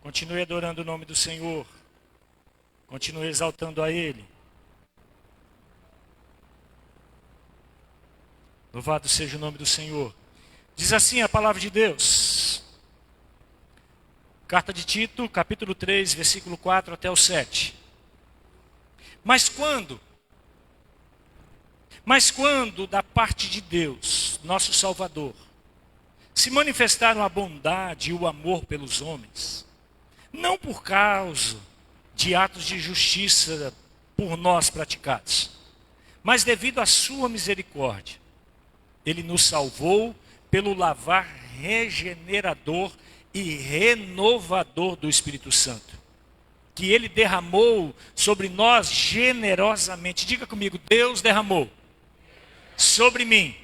Continue adorando o nome do Senhor. Continue exaltando a Ele. Louvado seja o nome do Senhor. Diz assim a palavra de Deus. Carta de Tito, capítulo 3, versículo 4 até o 7. Mas quando da parte de Deus, nosso Salvador, se manifestaram a bondade e o amor pelos homens, não por causa de atos de justiça por nós praticados, mas devido à sua misericórdia, Ele nos salvou pelo lavar regenerador e renovador do Espírito Santo, que Ele derramou sobre nós generosamente. Diga comigo, Deus derramou sobre mim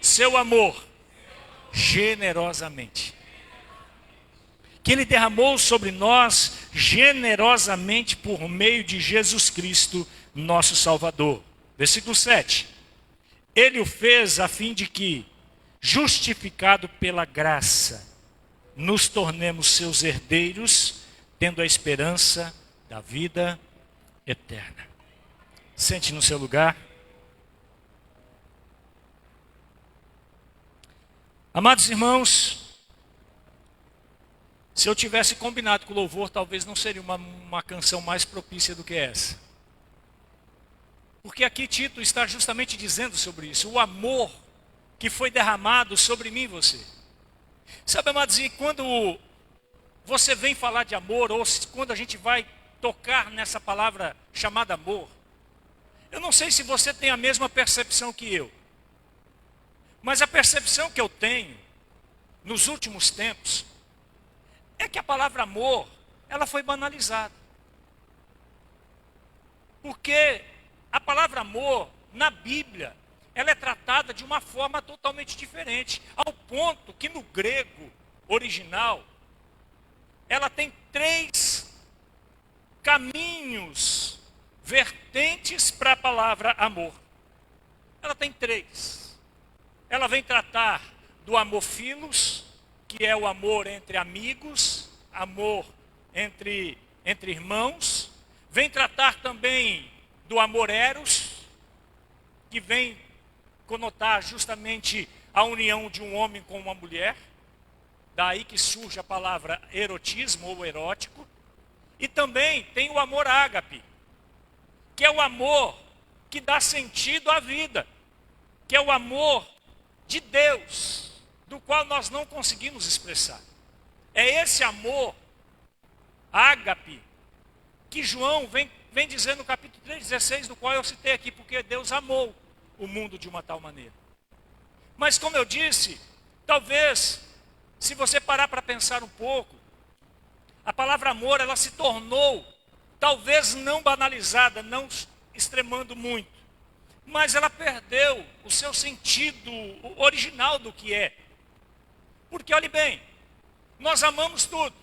seu amor generosamente. Que Ele derramou sobre nós generosamente por meio de Jesus Cristo, nosso Salvador. Versículo 7. Ele o fez a fim de que, justificado pela graça, nos tornemos seus herdeiros, tendo a esperança da vida eterna. Sente no seu lugar. Amados irmãos, se eu tivesse combinado com o louvor, talvez não seria uma canção mais propícia do que essa. Porque aqui Tito está justamente dizendo sobre isso, o amor que foi derramado sobre mim e você. Sabe, amados, e quando você vem falar de amor, ou quando a gente vai tocar nessa palavra chamada amor, eu não sei se você tem a mesma percepção que eu. Mas a percepção que eu tenho, nos últimos tempos, é que a palavra amor, ela foi banalizada. Porque a palavra amor, na Bíblia, ela é tratada de uma forma totalmente diferente. Ao ponto que no grego original, ela tem 3 caminhos, vertentes para a palavra amor. Ela tem 3. Ela vem tratar do amor filos, que é o amor entre amigos, amor entre irmãos. Vem tratar também do amor eros, que vem conotar justamente a união de um homem com uma mulher. Daí que surge a palavra erotismo ou erótico. E também tem o amor ágape, que é o amor que dá sentido à vida, que é o amor de Deus, do qual nós não conseguimos expressar. É esse amor, ágape, que João vem dizendo no capítulo 3,16, do qual eu citei aqui, porque Deus amou o mundo de uma tal maneira. Mas como eu disse, talvez, se você parar para pensar um pouco, a palavra amor, ela se tornou, talvez não banalizada, não extremando muito, mas ela perdeu o seu sentido original do que é. Porque, olhe bem, nós amamos tudo.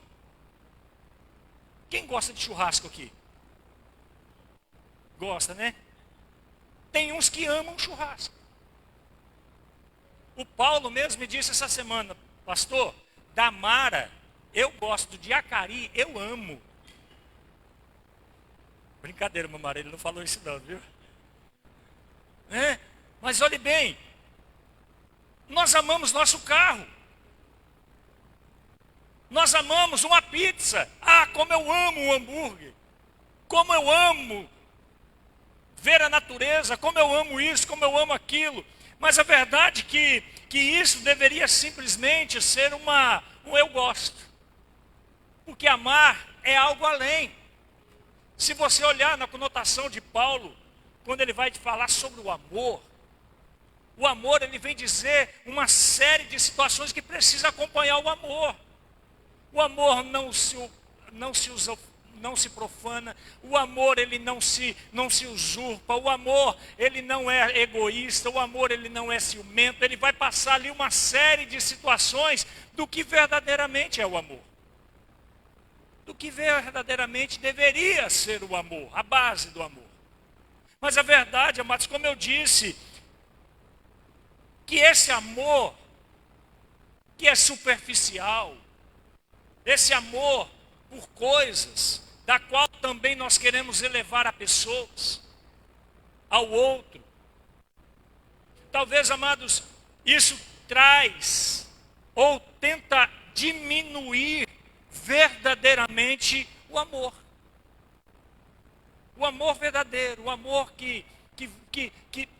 Quem gosta de churrasco aqui? Gosta, né? Tem uns que amam churrasco. O Paulo mesmo me disse essa semana, pastor, da Mara, eu gosto, de Acari, eu amo. Brincadeira, meu marido, ele não falou isso não, viu? Mas olhe bem, nós amamos nosso carro. Nós amamos uma pizza. Ah, como eu amo um hambúrguer. Como eu amo ver a natureza, como eu amo isso, como eu amo aquilo. Mas a verdade é que isso deveria simplesmente ser um eu gosto. Porque amar é algo além. Se você olhar na conotação de Paulo, quando ele vai falar sobre o amor ele vem dizer uma série de situações que precisa acompanhar o amor. O amor não se profana, o amor ele não se usurpa, o amor ele não é egoísta, o amor ele não é ciumento, ele vai passar ali uma série de situações do que verdadeiramente é o amor. Do que verdadeiramente deveria ser o amor, a base do amor. Mas a verdade, amados, como eu disse, que esse amor que é superficial, esse amor por coisas, da qual também nós queremos elevar a pessoas, ao outro. Talvez, amados, isso traz ou tenta diminuir verdadeiramente o amor. O amor verdadeiro, o amor que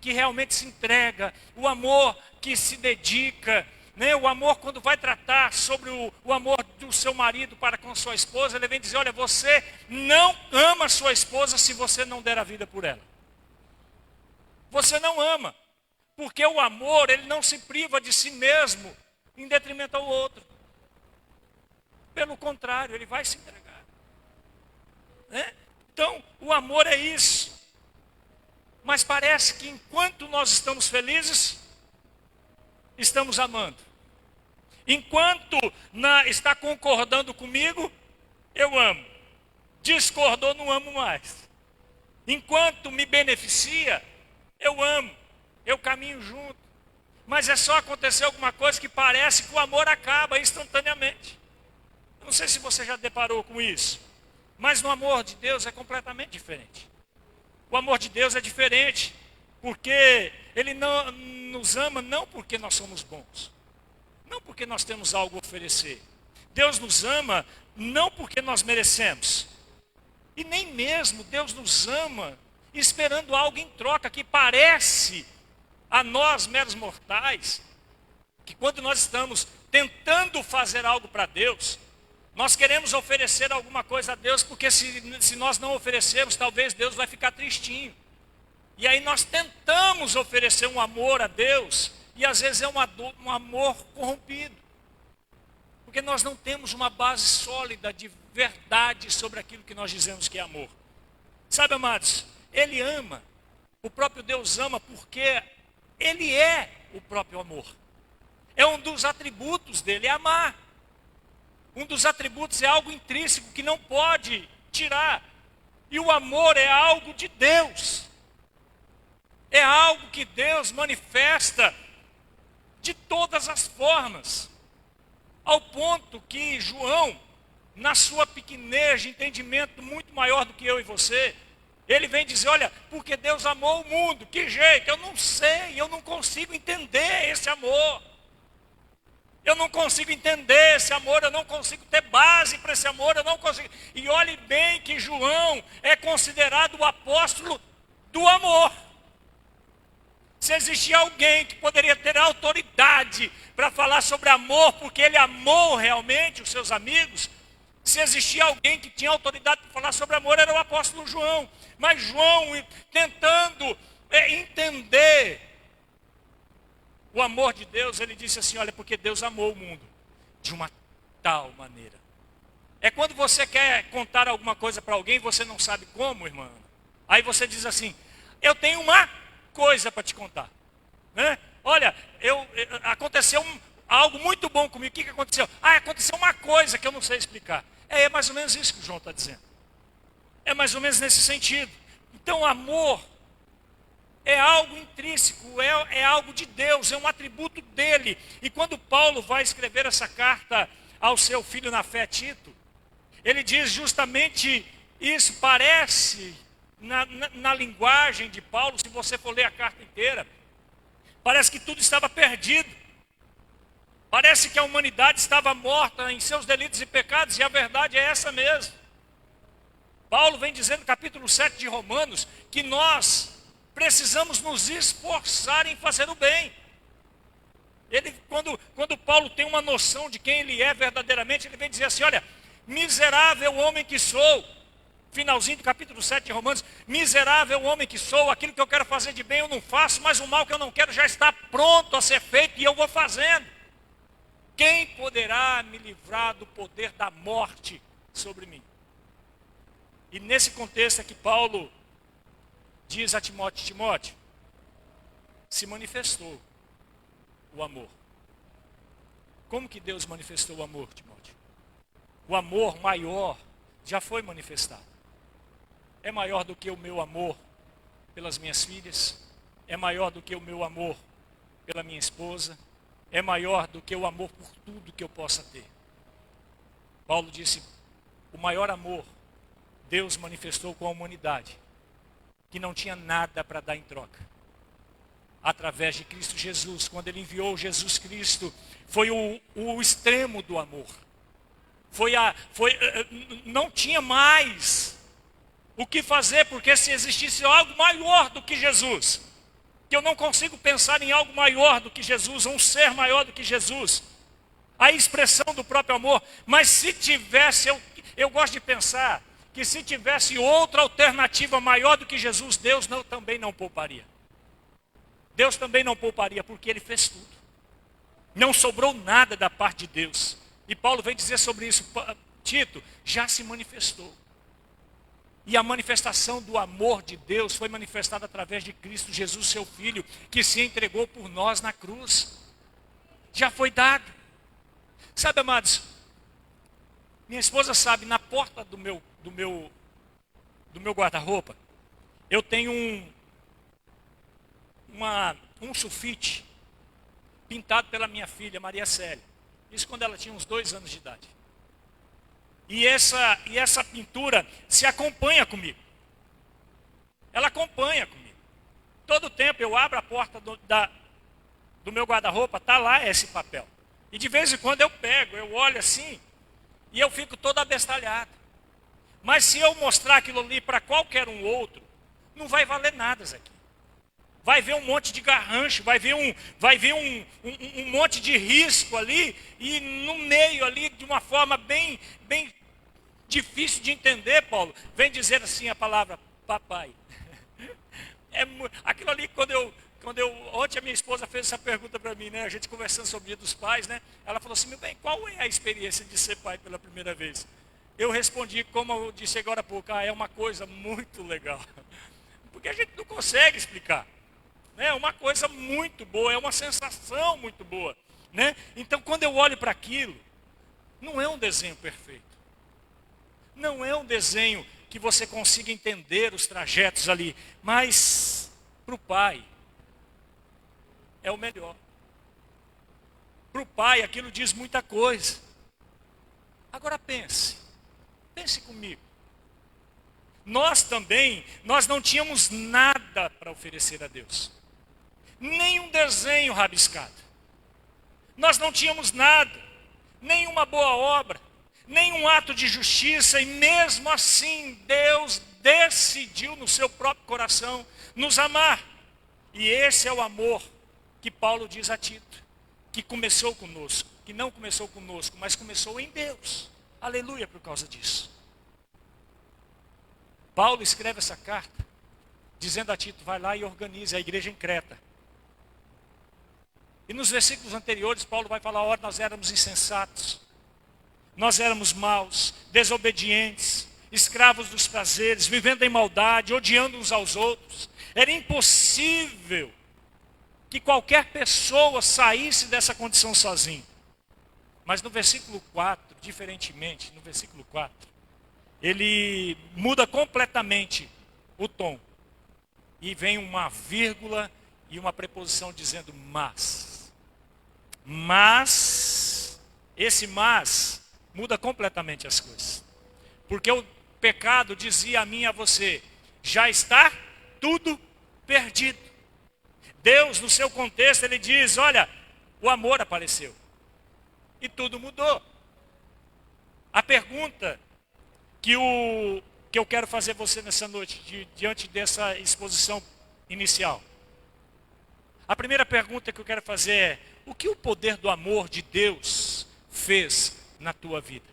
realmente se entrega, o amor que se dedica, né? O amor quando vai tratar sobre o amor do seu marido para com sua esposa, ele vem dizer, olha, você não ama sua esposa se você não der a vida por ela. Você não ama, porque o amor, ele não se priva de si mesmo em detrimento ao outro. Pelo contrário, ele vai se entregar. Né? Então, o amor é isso. Mas parece que enquanto nós estamos felizes, estamos amando. Enquanto está concordando comigo, eu amo. Discordou, não amo mais. Enquanto me beneficia, eu amo. Eu caminho junto. Mas é só acontecer alguma coisa que parece que o amor acaba instantaneamente. Eu não sei se você já deparou com isso. Mas no amor de Deus é completamente diferente. O amor de Deus é diferente, porque Ele não nos ama não porque nós somos bons, não porque nós temos algo a oferecer. Deus nos ama não porque nós merecemos. E nem mesmo Deus nos ama esperando algo em troca, que parece a nós, meros mortais, que quando nós estamos tentando fazer algo para Deus, nós queremos oferecer alguma coisa a Deus, porque se nós não oferecermos, talvez Deus vai ficar tristinho. E aí nós tentamos oferecer um amor a Deus, e às vezes é um amor corrompido. Porque nós não temos uma base sólida de verdade sobre aquilo que nós dizemos que é amor. Sabe, amados, Ele ama, o próprio Deus ama, porque Ele é o próprio amor. É um dos atributos dele, é amar. Um dos atributos é algo intrínseco que não pode tirar. E o amor é algo de Deus. É algo que Deus manifesta de todas as formas. Ao ponto que João, na sua pequenez de entendimento muito maior do que eu e você, ele vem dizer, olha, porque Deus amou o mundo. Que jeito? Eu não sei, eu não consigo entender esse amor. Eu não consigo entender esse amor, eu não consigo ter base para esse amor, eu não consigo. E olhe bem que João é considerado o apóstolo do amor. Se existia alguém que poderia ter autoridade para falar sobre amor, porque ele amou realmente os seus amigos, se existia alguém que tinha autoridade para falar sobre amor, era o apóstolo João. Mas João, tentando entender o amor de Deus, ele disse assim, olha, porque Deus amou o mundo de uma tal maneira. É quando você quer contar alguma coisa para alguém, você não sabe como, irmã. Aí você diz assim, eu tenho uma coisa para te contar. Né? Olha, aconteceu algo muito bom comigo. O que aconteceu? Aconteceu uma coisa que eu não sei explicar. É mais ou menos isso que o João está dizendo. É mais ou menos nesse sentido. Então, amor é algo intrínseco, é algo de Deus, é um atributo dele. E quando Paulo vai escrever essa carta ao seu filho na fé, Tito, ele diz justamente isso. Parece, na linguagem de Paulo, se você for ler a carta inteira, parece que tudo estava perdido. Parece que a humanidade estava morta em seus delitos e pecados, e a verdade é essa mesmo. Paulo vem dizendo no capítulo 7 de Romanos, que nós precisamos nos esforçar em fazer o bem. Quando Paulo tem uma noção de quem ele é verdadeiramente, ele vem dizer assim, olha, miserável homem que sou, finalzinho do capítulo 7 de Romanos, miserável homem que sou, aquilo que eu quero fazer de bem eu não faço, mas o mal que eu não quero já está pronto a ser feito e eu vou fazendo. Quem poderá me livrar do poder da morte sobre mim? E nesse contexto é que Paulo diz a Timóteo, Timóteo, se manifestou o amor. Como que Deus manifestou o amor, Timóteo? O amor maior já foi manifestado. É maior do que o meu amor pelas minhas filhas, é maior do que o meu amor pela minha esposa, é maior do que o amor por tudo que eu possa ter. Paulo disse, o maior amor Deus manifestou com a humanidade, que não tinha nada para dar em troca. Através de Cristo Jesus, quando ele enviou Jesus Cristo, foi o extremo do amor. Não tinha mais o que fazer, porque se existisse algo maior do que Jesus, que eu não consigo pensar em algo maior do que Jesus, ou um ser maior do que Jesus, a expressão do próprio amor, mas se tivesse, eu gosto de pensar, que se tivesse outra alternativa maior do que Jesus, Deus também não pouparia. Deus também não pouparia, porque Ele fez tudo. Não sobrou nada da parte de Deus. E Paulo vem dizer sobre isso, Tito, já se manifestou. E a manifestação do amor de Deus foi manifestada através de Cristo Jesus, seu Filho, que se entregou por nós na cruz. Já foi dado. Sabe, amados, minha esposa sabe, na porta do meu guarda-roupa, eu tenho um sulfite pintado pela minha filha, Maria Célia. Isso quando ela tinha uns 2 anos de idade. E essa pintura se acompanha comigo. Ela acompanha comigo. Todo tempo eu abro a porta do meu guarda-roupa, está lá esse papel. E de vez em quando eu pego, eu olho assim, e eu fico todo abestalhado. Mas se eu mostrar aquilo ali para qualquer um outro, não vai valer nada isso aqui. Vai ver um monte de garrancho, vai ver um monte de risco ali, e no meio ali, de uma forma bem difícil de entender, Paulo, vem dizer assim a palavra papai. Aquilo ali, ontem a minha esposa fez essa pergunta para mim, né? A gente conversando sobre o Dia dos Pais, né? Ela falou assim, meu bem, qual é a experiência de ser pai pela primeira vez? Eu respondi, como eu disse agora há pouco, é uma coisa muito legal. Porque a gente não consegue explicar. É uma coisa muito boa, é uma sensação muito boa. Né? Então, quando eu olho para aquilo, não é um desenho perfeito. Não é um desenho que você consiga entender os trajetos ali. Mas, para o pai, é o melhor. Para o pai, aquilo diz muita coisa. Agora pense comigo. Nós não tínhamos nada para oferecer a Deus. Nem um desenho rabiscado. Nós não tínhamos nada, nenhuma boa obra, nenhum ato de justiça, e mesmo assim Deus decidiu no seu próprio coração nos amar. E esse é o amor que Paulo diz a Tito, que começou conosco, que não começou conosco, mas começou em Deus. Aleluia por causa disso. Paulo escreve essa carta, dizendo a Tito, vai lá e organize a igreja em Creta. E nos versículos anteriores, Paulo vai falar, ora, nós éramos insensatos, nós éramos maus, desobedientes, escravos dos prazeres, vivendo em maldade, odiando uns aos outros. Era impossível que qualquer pessoa saísse dessa condição sozinho. Mas no versículo 4, diferentemente, no versículo 4, ele muda completamente o tom. E vem uma vírgula e uma preposição dizendo mas. Mas, esse mas muda completamente as coisas. Porque o pecado dizia a mim e a você, já está tudo perdido. Deus, no seu contexto, ele diz, olha, o amor apareceu. E tudo mudou. A pergunta que eu quero fazer a você nessa noite, diante dessa exposição inicial. A primeira pergunta que eu quero fazer é, o que o poder do amor de Deus fez na tua vida?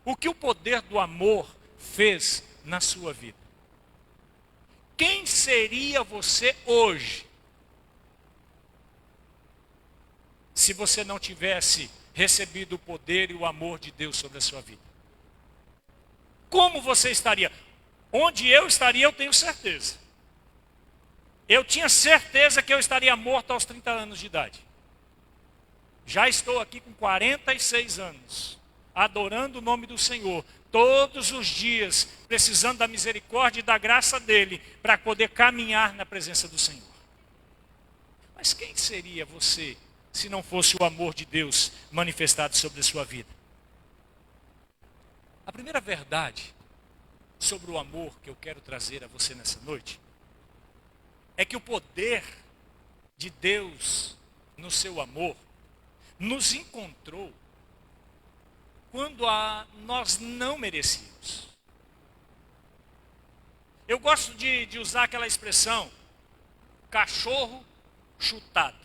O que o poder do amor fez na sua vida? Quem seria você hoje, se você não tivesse recebido o poder e o amor de Deus sobre a sua vida? Como você estaria? Onde eu estaria, eu tenho certeza. Eu tinha certeza que eu estaria morto aos 30 anos de idade. Já estou aqui com 46 anos, adorando o nome do Senhor, todos os dias, precisando da misericórdia e da graça dEle, para poder caminhar na presença do Senhor. Mas quem seria você, se não fosse o amor de Deus manifestado sobre a sua vida? A primeira verdade sobre o amor que eu quero trazer a você nessa noite é que o poder de Deus no seu amor nos encontrou quando nós não merecíamos. Eu gosto de usar aquela expressão, cachorro chutado.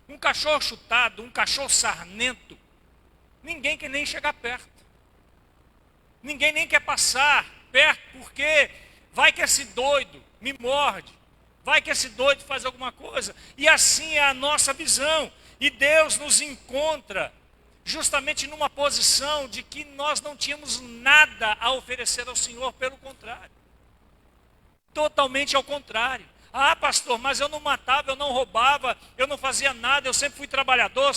Um cachorro chutado, um cachorro sarnento, ninguém quer nem chegar perto. Ninguém nem quer passar perto, porque vai que esse doido me morde. Vai que esse doido faz alguma coisa. E assim é a nossa visão. E Deus nos encontra justamente numa posição de que nós não tínhamos nada a oferecer ao Senhor, pelo contrário. Totalmente ao contrário. Ah, pastor, mas eu não matava, eu não roubava, eu não fazia nada, eu sempre fui trabalhador,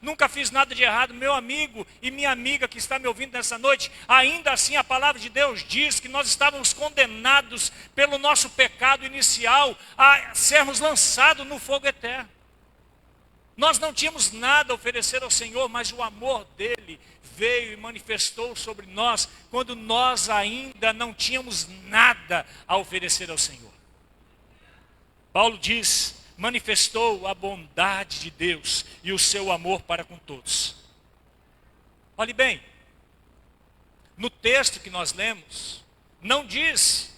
nunca fiz nada de errado. Meu amigo e minha amiga que está me ouvindo nessa noite, ainda assim a palavra de Deus diz que nós estávamos condenados pelo nosso pecado inicial a sermos lançados no fogo eterno. Nós não tínhamos nada a oferecer ao Senhor, mas o amor dele veio e manifestou sobre nós quando nós ainda não tínhamos nada a oferecer ao Senhor. Paulo diz, manifestou a bondade de Deus e o seu amor para com todos. Olhe bem, no texto que nós lemos, não diz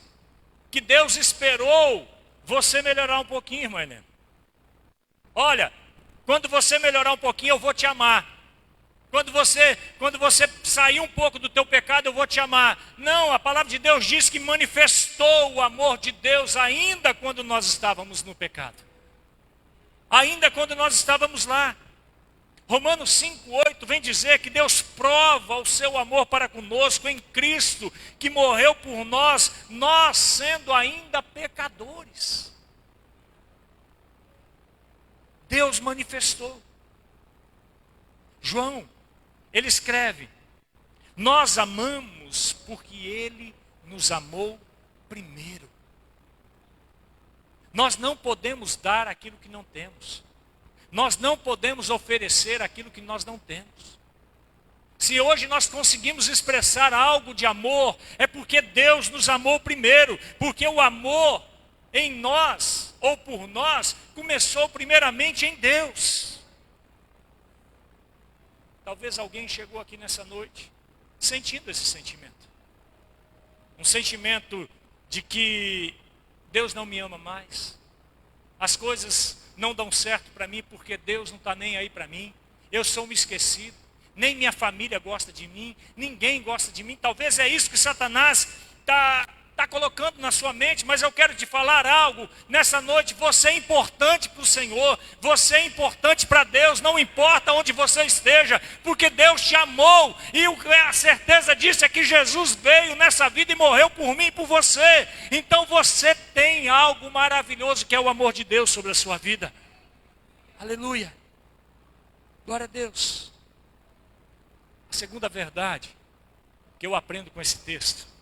que Deus esperou você melhorar um pouquinho, irmã Helena. Olha, quando você melhorar um pouquinho, eu vou te amar. Quando você sair um pouco do teu pecado, eu vou te amar. Não, a palavra de Deus diz que manifestou o amor de Deus ainda quando nós estávamos no pecado. Ainda quando nós estávamos lá. Romanos 5,8 vem dizer que Deus prova o seu amor para conosco em Cristo, que morreu por nós, nós sendo ainda pecadores. Deus manifestou. João, ele escreve, nós amamos porque ele nos amou primeiro. Nós não podemos dar aquilo que não temos. Nós não podemos oferecer aquilo que nós não temos. Se hoje nós conseguimos expressar algo de amor, é porque Deus nos amou primeiro. Porque o amor em nós, ou por nós, começou primeiramente em Deus. Talvez alguém chegou aqui nessa noite sentindo esse sentimento. Um sentimento de que Deus não me ama mais. As coisas não dão certo para mim porque Deus não está nem aí para mim. Eu sou um esquecido. Nem minha família gosta de mim. Ninguém gosta de mim. Talvez é isso que Satanás está colocando na sua mente, mas eu quero te falar algo nessa noite. Você é importante para o Senhor, você é importante para Deus, não importa onde você esteja, porque Deus te amou, e a certeza disso é que Jesus veio nessa vida e morreu por mim e por você. Então você tem algo maravilhoso que é o amor de Deus sobre a sua vida. Aleluia, glória a Deus. A segunda verdade que eu aprendo com esse texto,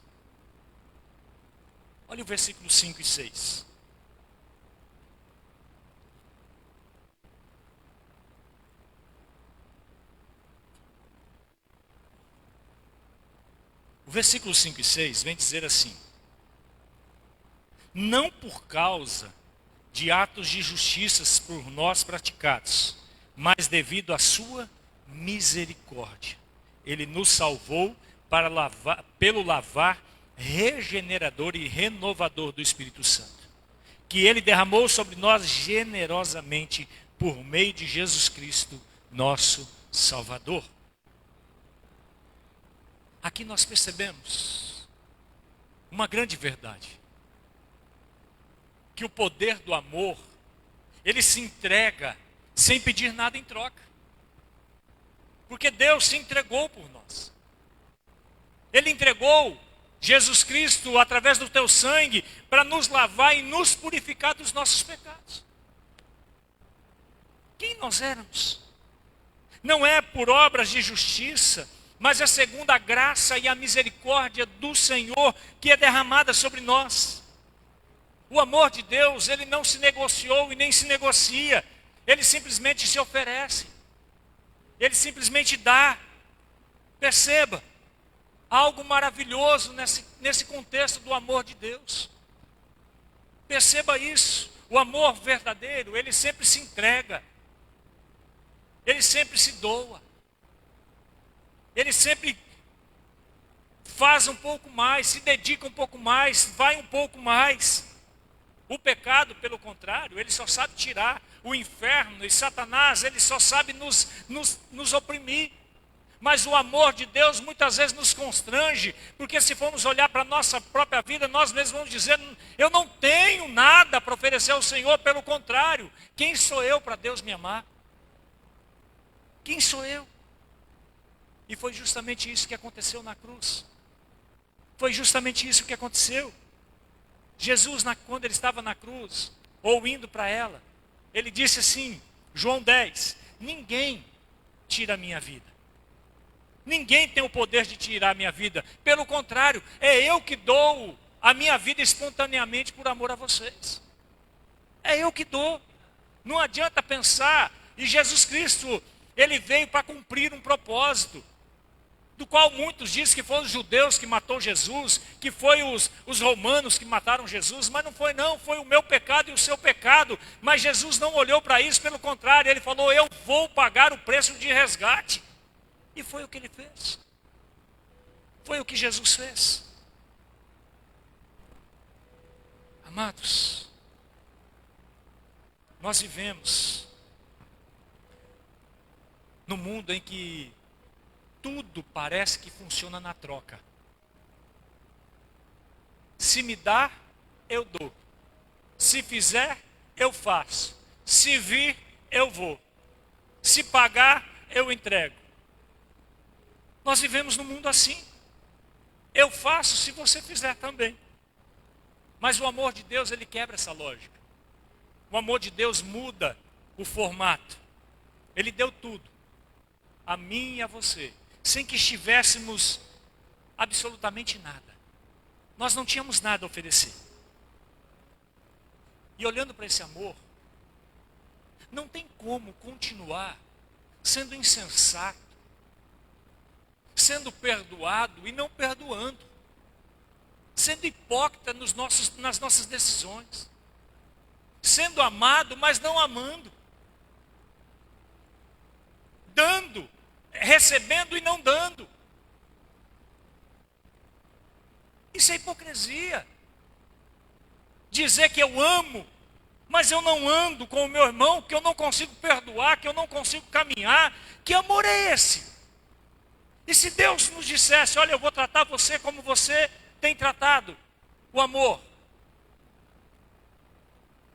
olha o versículo 5 e 6. O versículo 5 e 6 vem dizer assim: não por causa de atos de justiça por nós praticados, mas devido à sua misericórdia, ele nos salvou pelo lavar regenerador e renovador do Espírito Santo, que ele derramou sobre nós generosamente por meio de Jesus Cristo, nosso Salvador. Aqui nós percebemos uma grande verdade, que o poder do amor, ele se entrega sem pedir nada em troca, porque Deus se entregou por nós. Ele entregou Jesus Cristo, através do teu sangue, para nos lavar e nos purificar dos nossos pecados. Quem nós éramos? Não é por obras de justiça, mas é segundo a graça e a misericórdia do Senhor que é derramada sobre nós. O amor de Deus, ele não se negociou e nem se negocia. Ele simplesmente se oferece. Ele simplesmente dá. Perceba. algo maravilhoso nesse contexto do amor de Deus. Perceba isso. O amor verdadeiro, ele sempre se entrega. Ele sempre se doa. Ele sempre faz um pouco mais, se dedica um pouco mais, vai um pouco mais. O pecado, pelo contrário, ele só sabe tirar. O inferno e Satanás, ele só sabe nos oprimir. Mas o amor de Deus muitas vezes nos constrange, porque se formos olhar para a nossa própria vida, nós mesmos vamos dizer, eu não tenho nada para oferecer ao Senhor, pelo contrário, quem sou eu para Deus me amar? Quem sou eu? E foi justamente isso que aconteceu na cruz. Foi justamente isso que aconteceu. Jesus, quando ele estava na cruz, ou indo para ela, ele disse assim, João 10, ninguém tira a minha vida. Ninguém tem o poder de tirar a minha vida. Pelo contrário, é eu que dou a minha vida espontaneamente por amor a vocês. É eu que dou. Não adianta pensar. E Jesus Cristo, ele veio para cumprir um propósito, do qual muitos dizem que foram os judeus que matou Jesus, que foi os romanos que mataram Jesus, mas não foi não, foi o meu pecado e o seu pecado. Mas Jesus não olhou para isso, pelo contrário, ele falou, eu vou pagar o preço de resgate. E foi o que ele fez. Foi o que Jesus fez. Amados, nós vivemos num mundo em que tudo parece que funciona na troca. Se me dá, eu dou. Se fizer, eu faço. Se vir, eu vou. Se pagar, eu entrego. Nós vivemos num mundo assim. Eu faço se você fizer também. Mas o amor de Deus, ele quebra essa lógica. O amor de Deus muda o formato. Ele deu tudo, a mim e a você, sem que estivéssemos absolutamente nada. Nós não tínhamos nada a oferecer. E olhando para esse amor, não tem como continuar sendo insensato, sendo perdoado e não perdoando, sendo hipócrita nas nossas decisões, sendo amado, mas não amando, dando, recebendo e não dando. Isso é hipocrisia. Dizer que eu amo, mas eu não ando com o meu irmão, que eu não consigo perdoar, que eu não consigo caminhar. Que amor é esse? E se Deus nos dissesse, olha, eu vou tratar você como você tem tratado o amor.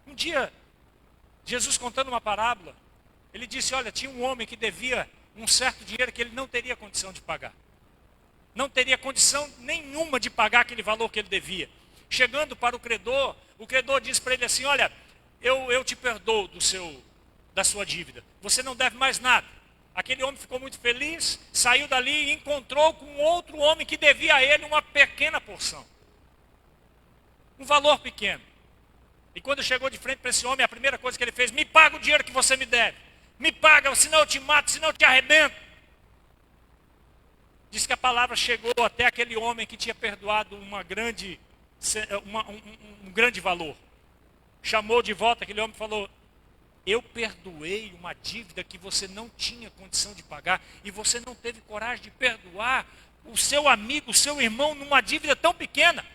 Um dia, Jesus contando uma parábola, ele disse, olha, tinha um homem que devia um certo dinheiro que ele não teria condição de pagar. Não teria condição nenhuma de pagar aquele valor que ele devia. Chegando para o credor disse para ele assim, olha, eu te perdoo da sua dívida. Você não deve mais nada. Aquele homem ficou muito feliz, saiu dali e encontrou com outro homem que devia a ele uma pequena porção. Um valor pequeno. E quando chegou de frente para esse homem, a primeira coisa que ele fez, me paga o dinheiro que você me deve. Me paga, senão eu te mato, senão eu te arrebento. Diz que a palavra chegou até aquele homem que tinha perdoado um grande valor. Chamou de volta aquele homem e falou, eu perdoei uma dívida que você não tinha condição de pagar e você não teve coragem de perdoar o seu amigo, o seu irmão numa dívida tão pequena.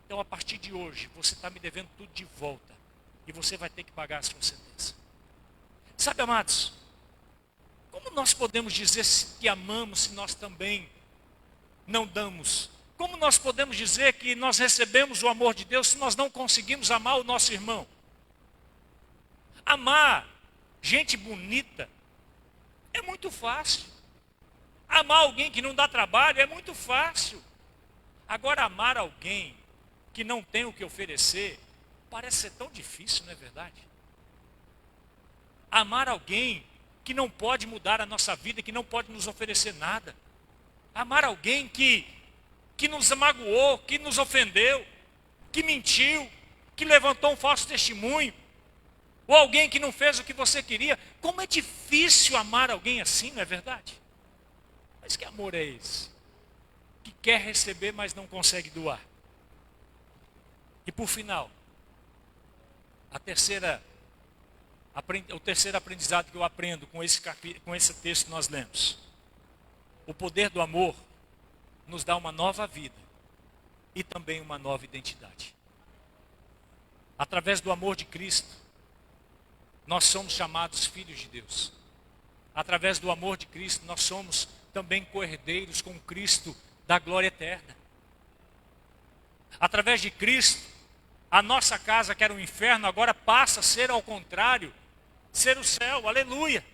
Então a partir de hoje você está me devendo tudo de volta e você vai ter que pagar a sua sentença. Sabe, amados, como nós podemos dizer que amamos se nós também não damos? Como nós podemos dizer que nós recebemos o amor de Deus se nós não conseguimos amar o nosso irmão? Amar gente bonita é muito fácil. Amar alguém que não dá trabalho é muito fácil. Agora, amar alguém que não tem o que oferecer parece ser tão difícil, não é verdade? Amar alguém que não pode mudar a nossa vida, que não pode nos oferecer nada. Amar alguém que nos magoou, que nos ofendeu, que mentiu, que levantou um falso testemunho. Ou alguém que não fez o que você queria. Como é difícil amar alguém assim, não é verdade? Mas que amor é esse? quer receber, mas não consegue doar. E por final, o terceiro aprendizado que eu aprendo com esse texto que nós lemos. O poder do amor nos dá uma nova vida e também uma nova identidade. Através do amor de Cristo, nós somos chamados filhos de Deus. Através do amor de Cristo, nós somos também co-herdeiros com Cristo da glória eterna. Através de Cristo, a nossa casa, que era um inferno, agora passa a ser ao contrário, ser o céu, aleluia.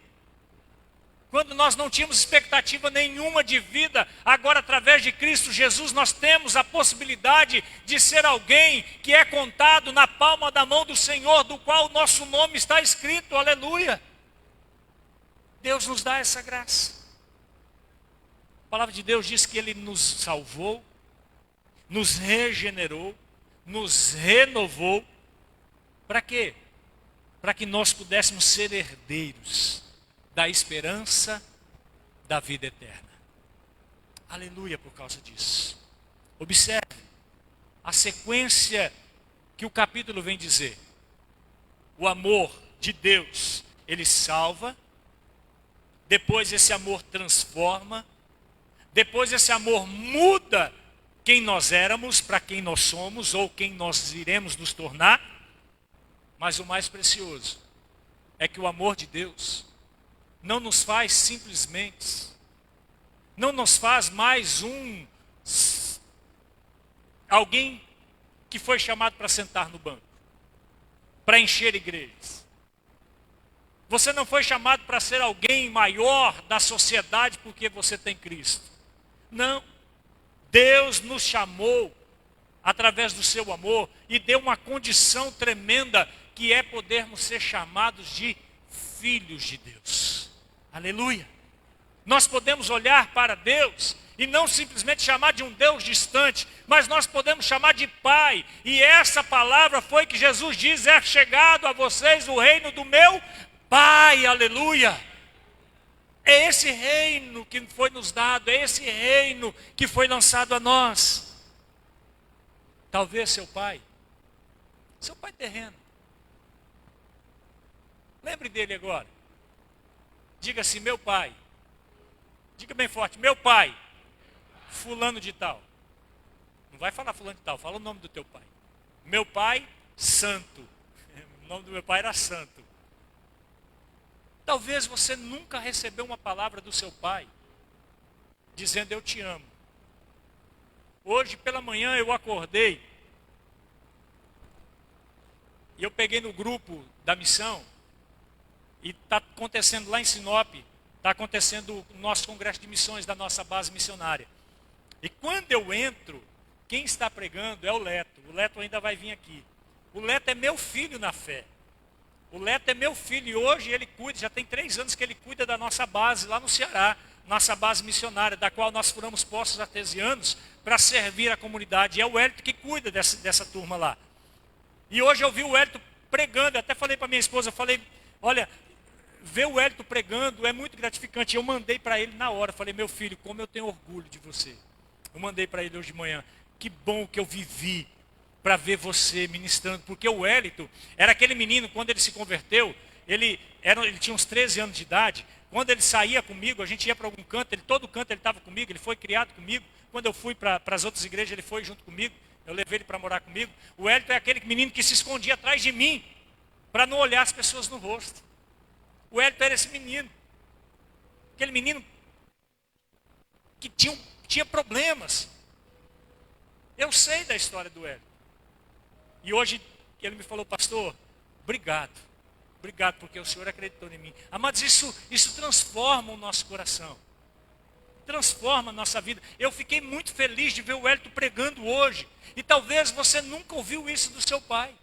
Quando nós não tínhamos expectativa nenhuma de vida, agora através de Cristo Jesus nós temos a possibilidade de ser alguém que é contado na palma da mão do Senhor, do qual o nosso nome está escrito, aleluia. Deus nos dá essa graça. A palavra de Deus diz que Ele nos salvou, nos regenerou, nos renovou. Para quê? Para que nós pudéssemos ser herdeiros da esperança da vida eterna. Aleluia por causa disso. Observe a sequência que o capítulo vem dizer. O amor de Deus, Ele salva. Depois esse amor transforma. Depois esse amor muda quem nós éramos para quem nós somos ou quem nós iremos nos tornar. Mas o mais precioso é que o amor de Deus não nos faz simplesmente, não nos faz mais alguém que foi chamado para sentar no banco, para encher igrejas. Você não foi chamado para ser alguém maior da sociedade porque você tem Cristo. Não. Deus nos chamou através do seu amor e deu uma condição tremenda que é podermos ser chamados de filhos de Deus. Aleluia. Nós podemos olhar para Deus e não simplesmente chamar de um Deus distante, mas nós podemos chamar de Pai. E essa palavra foi que Jesus diz: é chegado a vocês o reino do meu Pai. Aleluia. É esse reino que foi nos dado, é esse reino que foi lançado a nós. Talvez seu pai terreno. Lembre dele agora. Diga assim: meu pai. Diga bem forte: meu pai, fulano de tal. Não vai falar fulano de tal, fala o nome do teu pai. Meu pai, santo. O nome do meu pai era santo. Talvez você nunca recebeu uma palavra do seu pai dizendo: eu te amo. Hoje pela manhã eu acordei e eu peguei no grupo da missão e está acontecendo lá em Sinop, está acontecendo o nosso congresso de missões da nossa base missionária. E quando eu entro, quem está pregando é o Leto. O Leto ainda vai vir aqui. O Leto é meu filho na fé. O Leto é meu filho e hoje ele cuida, já tem 3 anos que ele cuida da nossa base lá no Ceará, nossa base missionária, da qual nós furamos poços artesianos para servir a comunidade. E é o Hélito que cuida dessa turma lá. E hoje eu vi o Hélito pregando, eu até falei para minha esposa, olha, ver o Hélito pregando é muito gratificante. Eu mandei para ele na hora, falei: meu filho, como eu tenho orgulho de você. Eu mandei para ele hoje de manhã: que bom que eu vivi para ver você ministrando, porque o Hélito era aquele menino, quando ele se converteu, ele tinha uns 13 anos de idade, quando ele saía comigo, a gente ia para algum canto, todo canto ele estava comigo, ele foi criado comigo, quando eu fui para as outras igrejas, ele foi junto comigo, eu levei ele para morar comigo. O Hélito é aquele menino que se escondia atrás de mim, para não olhar as pessoas no rosto. O Hélito era esse menino, aquele menino que tinha problemas. Eu sei da história do Hélito. E hoje ele me falou: pastor, obrigado porque o Senhor acreditou em mim. Amados, isso transforma o nosso coração, transforma a nossa vida. Eu fiquei muito feliz de ver o Hélito pregando hoje. E talvez você nunca ouviu isso do seu pai.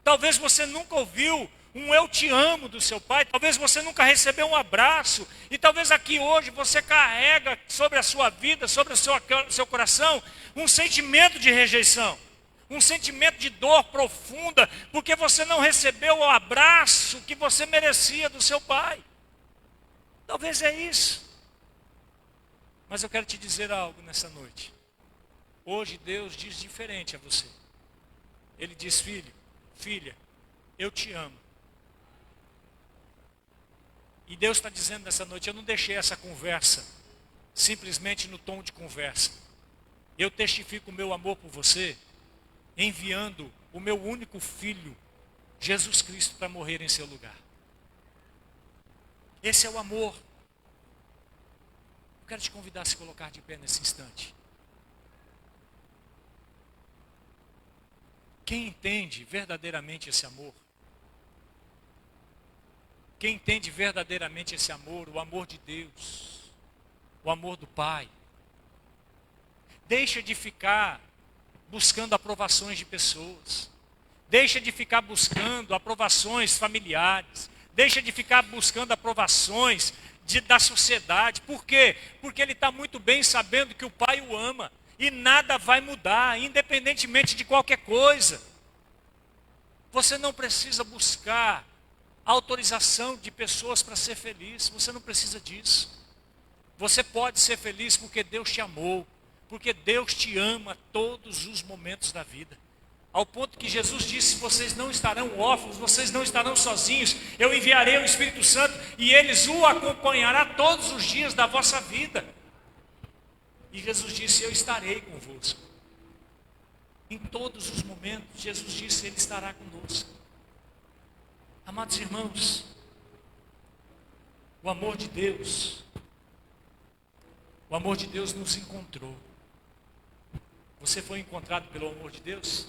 Talvez você nunca ouviu um eu te amo do seu pai. Talvez você nunca recebeu um abraço. E talvez aqui hoje você carrega sobre a sua vida, sobre o seu coração, um sentimento de rejeição. Um sentimento de dor profunda, porque você não recebeu o abraço que você merecia do seu pai. Talvez é isso. Mas eu quero te dizer algo nessa noite. Hoje Deus diz diferente a você. Ele diz: filho, filha, eu te amo. E Deus está dizendo nessa noite: eu não deixei essa conversa simplesmente no tom de conversa. Eu testifico o meu amor por você, enviando o meu único filho, Jesus Cristo, para morrer em seu lugar. Esse é o amor. Eu quero te convidar a se colocar de pé nesse instante. Quem entende verdadeiramente esse amor? Quem entende verdadeiramente esse amor, o amor de Deus, o amor do Pai, deixa de ficar buscando aprovações de pessoas, deixa de ficar buscando aprovações familiares, deixa de ficar buscando aprovações da sociedade. Por quê? Porque ele está muito bem sabendo que o Pai o ama e nada vai mudar, independentemente de qualquer coisa. Você não precisa buscar autorização de pessoas para ser feliz, você não precisa disso. Você pode ser feliz porque Deus te amou, porque Deus te ama todos os momentos da vida. Ao ponto que Jesus disse: vocês não estarão órfãos, vocês não estarão sozinhos, eu enviarei o Espírito Santo e eles o acompanhará todos os dias da vossa vida. E Jesus disse: eu estarei convosco. Em todos os momentos, Jesus disse: ele estará conosco. Amados irmãos, o amor de Deus nos encontrou. Você foi encontrado pelo amor de Deus?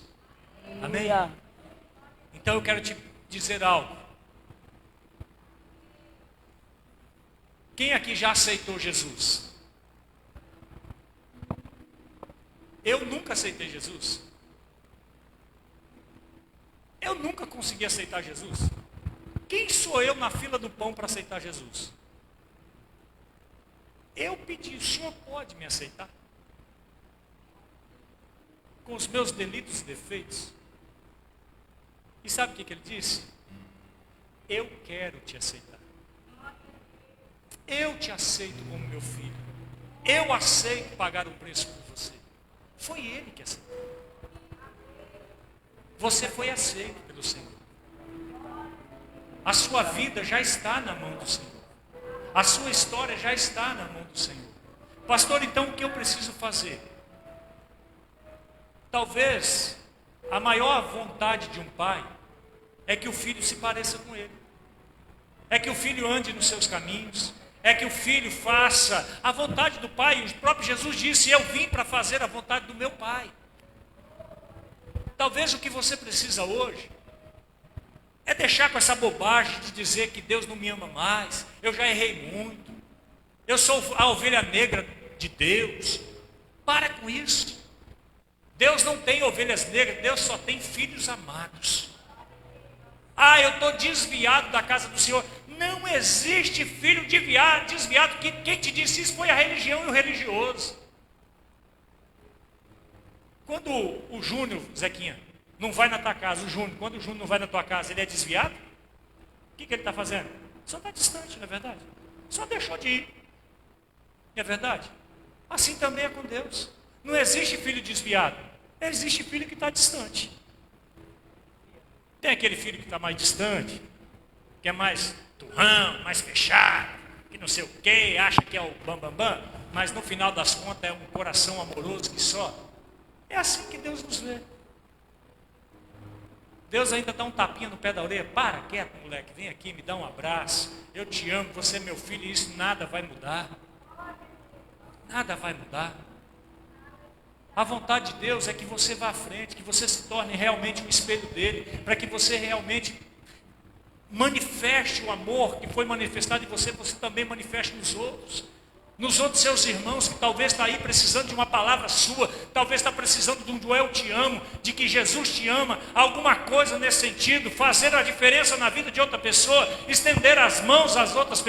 Amém? Então eu quero te dizer algo. Quem aqui já aceitou Jesus? Eu nunca aceitei Jesus. Eu nunca consegui aceitar Jesus. Quem sou eu na fila do pão para aceitar Jesus? Eu pedi: o Senhor pode me aceitar? Com os meus delitos e defeitos. E sabe o que ele disse? Eu quero te aceitar. Eu te aceito como meu filho. Eu aceito pagar o preço por você. Foi ele que aceitou. Você foi aceito pelo Senhor. A sua vida já está na mão do Senhor. A sua história já está na mão do Senhor. Pastor, então o que eu preciso fazer? Talvez a maior vontade de um pai é que o filho se pareça com ele. É que o filho ande nos seus caminhos. É que o filho faça a vontade do Pai. O próprio Jesus disse: eu vim para fazer a vontade do meu Pai. Talvez o que você precisa hoje é deixar com essa bobagem de dizer que Deus não me ama mais, eu já errei muito, eu sou a ovelha negra de Deus. Para com isso. Deus não tem ovelhas negras, Deus só tem filhos amados. Ah, eu estou desviado da casa do Senhor. Não existe filho desviado. Quem te disse isso foi a religião e o religioso. Quando o Júnior, Zequinha, não vai na tua casa, quando o Júnior não vai na tua casa, ele é desviado? O que ele está fazendo? Só está distante, não é verdade? Só deixou de ir. Não é verdade? Assim também é com Deus. Não existe filho desviado. Existe filho que está distante. Tem aquele filho que está mais distante, que é mais turrão, mais fechado, que não sei o quê, acha que é o bambambam, mas no final das contas é um coração amoroso que só. É assim que Deus nos vê. Deus ainda dá um tapinha no pé da orelha: para quieto, moleque, vem aqui, me dá um abraço, eu te amo, você é meu filho, e isso nada vai mudar. Nada vai mudar. A vontade de Deus é que você vá à frente, que você se torne realmente um espelho dele, para que você realmente manifeste o amor que foi manifestado em você, você também manifeste nos outros seus irmãos, que talvez está aí precisando de uma palavra sua, talvez está precisando de um eu te amo, de que Jesus te ama, alguma coisa nesse sentido, fazer a diferença na vida de outra pessoa, estender as mãos às outras pessoas.